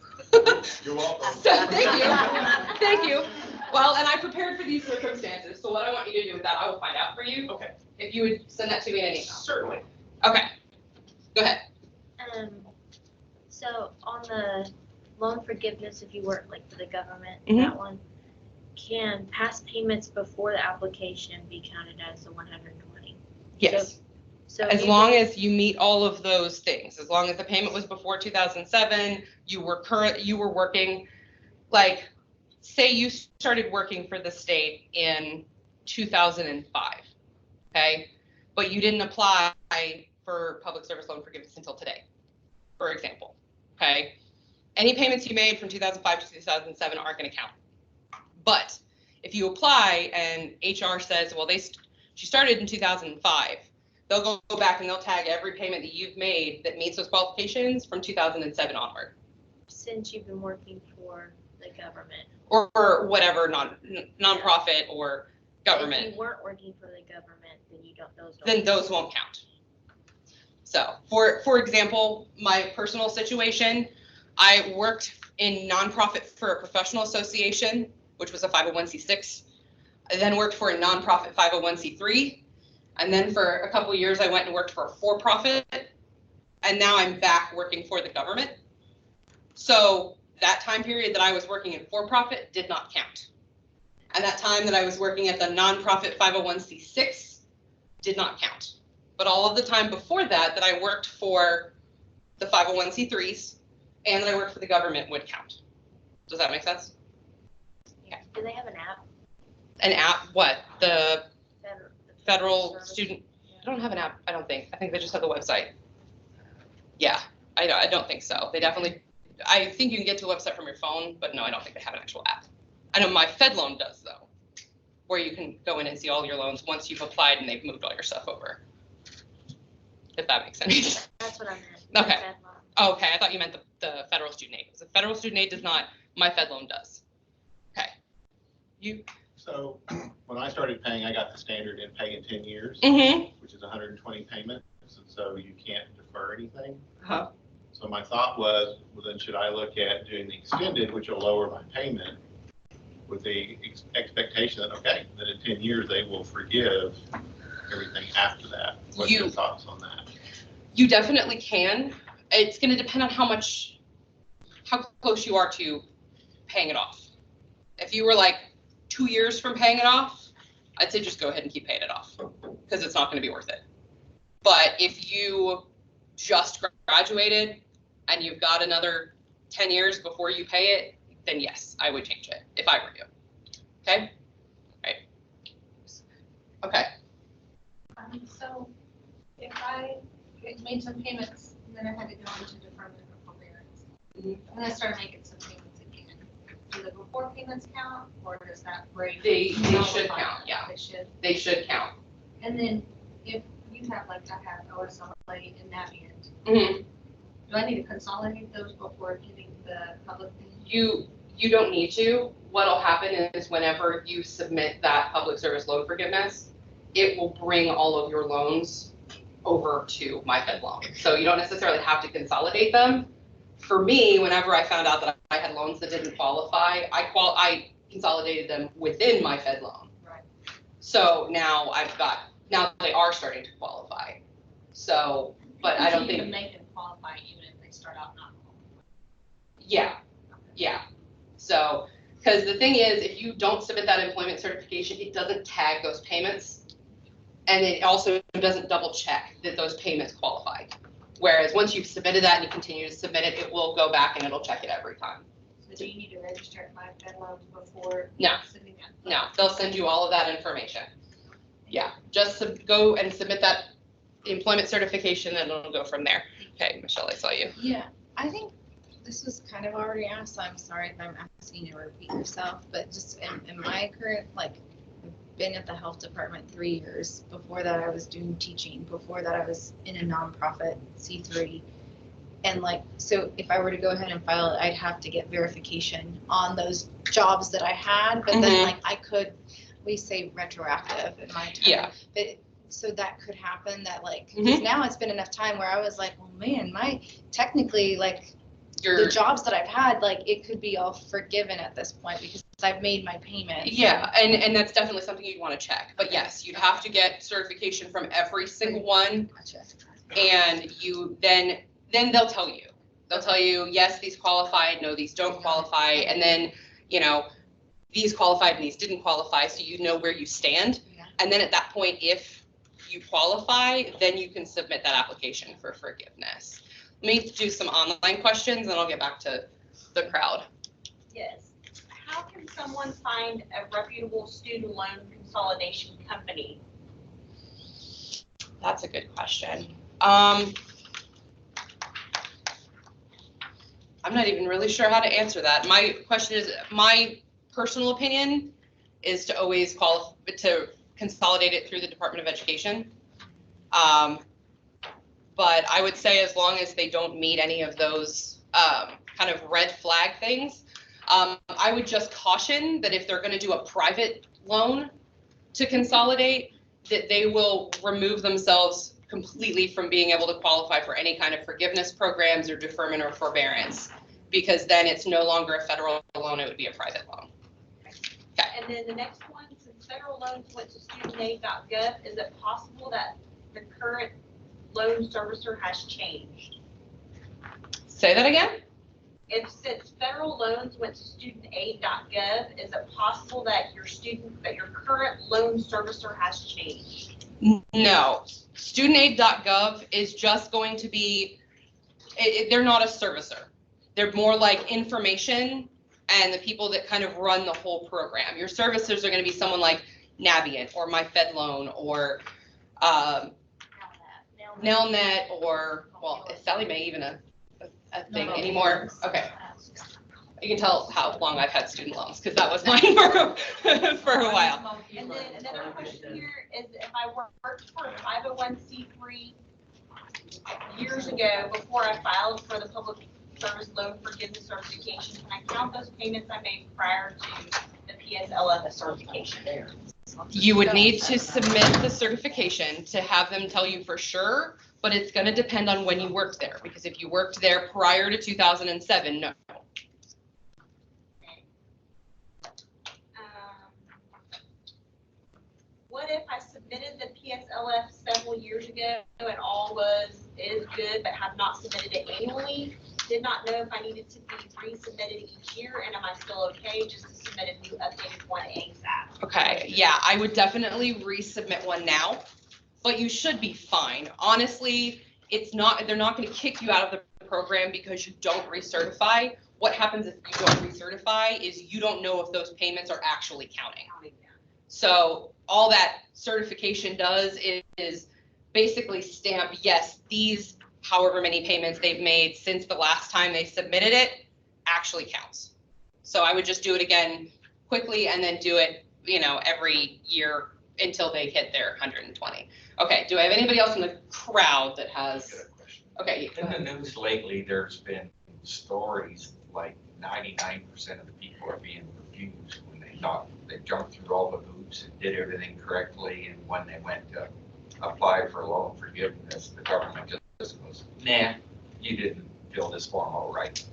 You're welcome. So thank you. Thank you. Well, and I prepared for these circumstances. So what I want you to do with that, I will find out for you. Okay. If you would send that to me in an email. Certainly. Okay. Go ahead. So on the loan forgiveness, if you work like for the government, Mhm. that one, can past payments before the application be counted as the 120? Yes. So As long as you meet all of those things, as long as the payment was before 2007, you were working, like, say you started working for the state in 2005, okay? But you didn't apply for public service loan forgiveness until today, for example, okay? Any payments you made from 2005 to 2007 aren't gonna count. But if you apply and HR says, well, she started in 2005, they'll go back and they'll tag every payment that you've made that meets those qualifications from 2007 onward. Since you've been working for the government. Or whatever nonprofit or government. If you weren't working for the government, then then those won't count. So for example, my personal situation, I worked in nonprofit for a professional association, which was a 501c6. I then worked for a nonprofit 501c3. And then for a couple of years, I went and worked for a for-profit. And now I'm back working for the government. So that time period that I was working in for-profit did not count. And that time that I was working at the nonprofit 501c6 did not count. But all of the time before that I worked for the 501c3s and that I worked for the government would count. Does that make sense? Yeah. Do they have an app? An app? What? The federal service? student? I don't have an app, I don't think. I think they just have the website. Yeah, I don't think so. They definitely, I think you can get to the website from your phone, but no, I don't think they have an actual app. I know my Fed loan does though, where you can go in and see all your loans once you've applied and they've moved all your stuff over. If that makes sense. That's what I meant. Okay. Fed loan. Okay, I thought you meant the federal student aid. The federal student aid does not, my Fed loan does. Okay. You? So when I started paying, I got the standard in pay in 10 years, Mm-hmm. which is 120 payments. And so you can't defer anything. Uh-huh. So my thought was, well, then should I look at doing the extended, which will lower my payment with the expectation that, okay, that in 10 years they will forgive everything after that. What's your thoughts on that? You definitely can. It's going to depend on how close you are to paying it off. If you were like 2 years from paying it off, I'd say just go ahead and keep paying it off because it's not going to be worth it. But if you just graduated and you've got another 10 years before you pay it, then yes, I would change it if I were you. Okay? Right. Okay. So if I made some payments, and then I had to go into deferment or forbearance, and then I started making some payments again, do the before payments count, or does that break? They should count, yeah. They should. They should count. And then if you have, like I have OSLA and Navient, Mhm. do I need to consolidate those before giving the public? You don't need to. What'll happen is whenever you submit that public service loan forgiveness, it will bring all of your loans over to my Fed loan. So you don't necessarily have to consolidate them. For me, whenever I found out that I had loans that didn't qualify, I consolidated them within my Fed loan. Right. So now now they are starting to qualify. So, but I don't think. Even they can qualify even if they start out not qualified. Yeah. So, because the thing is, if you don't submit that employment certification, it doesn't tag those payments. And it also doesn't double check that those payments qualify. Whereas once you've submitted that and you continue to submit it, it will go back and it'll check it every time. So do you need to register at my Fed loans before? No. Submitting that? No, they'll send you all of that information. Yeah, just go and submit that employment certification and it'll go from there. Okay, Michelle, I saw you. Yeah, I think this was kind of already asked, so I'm sorry if I'm asking you to repeat yourself, but just in my current, like, I've been at the health department 3 years. Before that, I was doing teaching. Before that, I was in a nonprofit, C3. And like, so if I were to go ahead and file it, I'd have to get verification on those jobs that I had, but then like I could, we say retroactive in my term. Yeah. But so that could happen that like, because now it's been enough time where I was like, well, man, technically like the jobs that I've had, like it could be all forgiven at this point because I've made my payment. Yeah, and that's definitely something you'd want to check. But yes, you'd have to get certification from every single one. Gotcha. And then they'll tell you. They'll tell you, yes, these qualified, no, these don't qualify. And then, these qualified and these didn't qualify, so you know where you stand. Yeah. And then at that point, if you qualify, then you can submit that application for forgiveness. Let me do some online questions, and I'll get back to the crowd. Yes. How can someone find a reputable student loan consolidation company? That's a good question. I'm not even really sure how to answer that. My personal opinion is to always to consolidate it through the Department of Education. But I would say as long as they don't meet any of those kind of red flag things, I would just caution that if they're going to do a private loan to consolidate, that they will remove themselves completely from being able to qualify for any kind of forgiveness programs or deferment or forbearance, because then it's no longer a federal loan, it would be a private loan. Okay. And then the next one, since federal loans went to studentaid.gov, is it possible that the current loan servicer has changed? Say that again? Since federal loans went to studentaid.gov, is it possible that your current loan servicer has changed? No, studentaid.gov is just going to be, they're not a servicer. They're more like information and the people that kind of run the whole program. Your servicers are going to be someone like Navient or My Fed Loan or Nelnet or, well, is Sally Mae even a thing anymore? Okay. You can tell how long I've had student loans because that was mine for a while. And then another question here is if I worked for a 501c3 years ago before I filed for the public service loan forgiveness certification, can I count those payments I made prior to the PSLF certification? You would need to submit the certification to have them tell you for sure, but it's going to depend on when you worked there, because if you worked there prior to 2007, no. What if I submitted the PSLF several years ago and all is good, but have not submitted it annually? Did not know if I needed to be resubmitted each year, and am I still okay just to submit a new updated one ASAP? Okay, yeah, I would definitely resubmit one now. but you should be fine. Honestly, they're not gonna kick you out of the program because you don't recertify. What happens if you don't recertify is you don't know if those payments are actually counting. So all that certification does is basically stamp, yes, these however many payments they've made since the last time they submitted it actually counts. So I would just do it again quickly and then do it, every year until they hit their 120. Okay, do I have anybody else in the crowd that has, okay. In the news lately, there's been stories like 99% of the people are being refused when they thought they jumped through all the hoops and did everything correctly, and when they went to apply for loan forgiveness, the government just goes, nah, you didn't fill this form all right.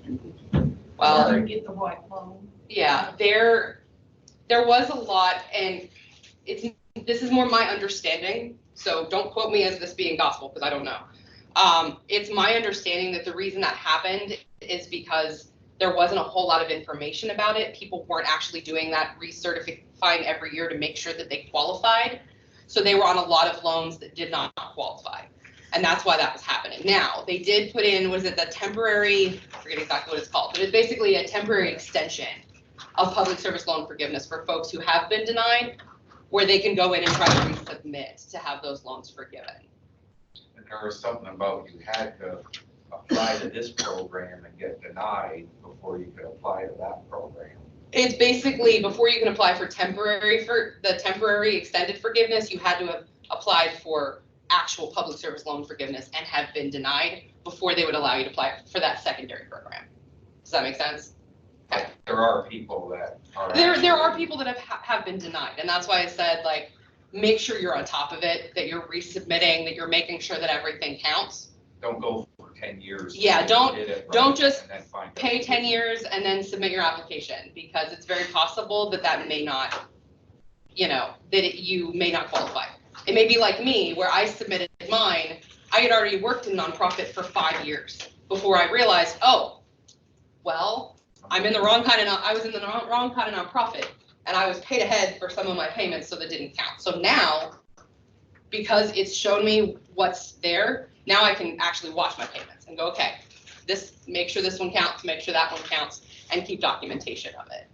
Well, Get the white loan. yeah, there was a lot, and this is more my understanding, so don't quote me as this being gospel, because I don't know. It's my understanding that the reason that happened is because there wasn't a whole lot of information about it. People weren't actually doing that recertifying every year to make sure that they qualified. So they were on a lot of loans that did not qualify. And that's why that was happening. Now, they did put in, was it the temporary, I forget exactly what it's called, but it's basically a temporary extension of public service loan forgiveness for folks who have been denied, where they can go in and try to resubmit to have those loans forgiven. And there was something about you had to apply to this program and get denied before you could apply to that program. It's basically, before you can apply for the temporary extended forgiveness, you had to have applied for actual public service loan forgiveness and have been denied before they would allow you to apply for that secondary program. Does that make sense? But there are people that are. There are people that have been denied, and that's why I said, like, make sure you're on top of it, that you're resubmitting, that you're making sure that everything counts. Don't go for 10 years. Yeah, don't just pay 10 years. years and then submit your application, because it's very possible that may not, you may not qualify. It may be like me, where I submitted mine, I had already worked in nonprofit for 5 years before I realized, oh, well, I was in the wrong kind of nonprofit, and I was paid ahead for some of my payments, so that didn't count. So now, because it's shown me what's there, now I can actually watch my payments and go, okay, make sure this one counts, make sure that one counts, and keep documentation of it.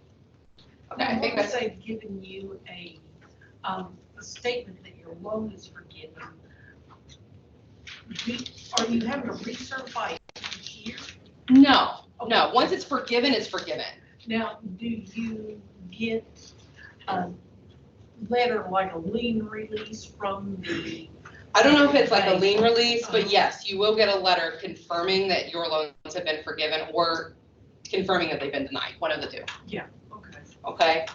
Okay, I think that's. They've given you a statement that your loan is forgiven. Are you having to recertify each year? No. Once it's forgiven, it's forgiven. Now, do you get a letter like a lien release from the? I don't know if it's like a lien release, but yes, you will get a letter confirming that your loans have been forgiven or confirming that they've been denied, one of the two. Yeah, okay. Okay,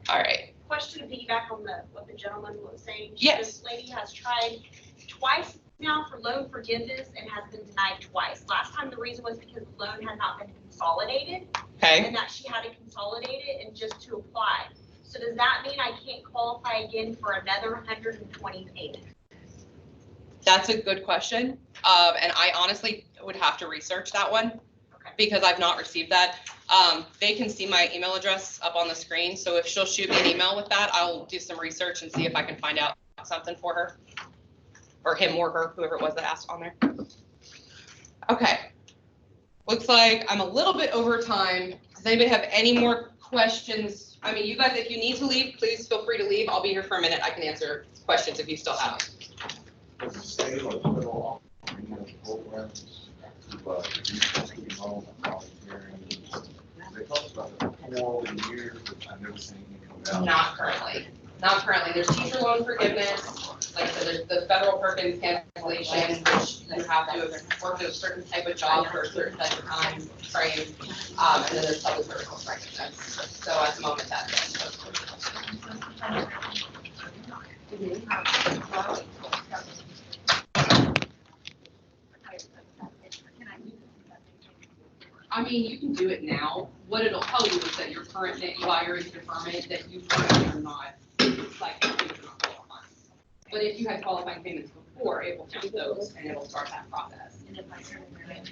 all right. Question to piggyback on what the gentleman was saying. Yes. This lady has tried twice now for loan forgiveness and has been denied twice. Last time the reason was because the loan had not been consolidated. Okay. And that she had to consolidate it and just to apply. So does that mean I can't qualify again for another 120 payments? That's a good question. And I honestly would have to research that one. Because I've not received that. They can see my email address up on the screen. So if she'll shoot me an email with that, I'll do some research and see if I can find out something for her. Or him or her, whoever it was that asked on there. Okay. Looks like I'm a little bit over time. Does anybody have any more questions? I mean, you guys, if you need to leave, please feel free to leave. I'll be here for a minute. I can answer questions if you still have them. Does the state or federal offering programs to student loan and college hearings? They talk about the 4 years, which I've never seen come out. Not currently. Not currently. There's teacher loan forgiveness. Like I said, there's the federal Perkins cancellation, which you have to have worked a certain type of job for a certain type of time frame. And then there's public service loan forgiveness. So at the moment, that's it. I mean, you can do it now. What it'll tell you is that your current net UIR is deferment, that you currently are not, like, you're not qualifying. But if you had qualifying payments before, it will count those and it will start that process. And if I turn it around,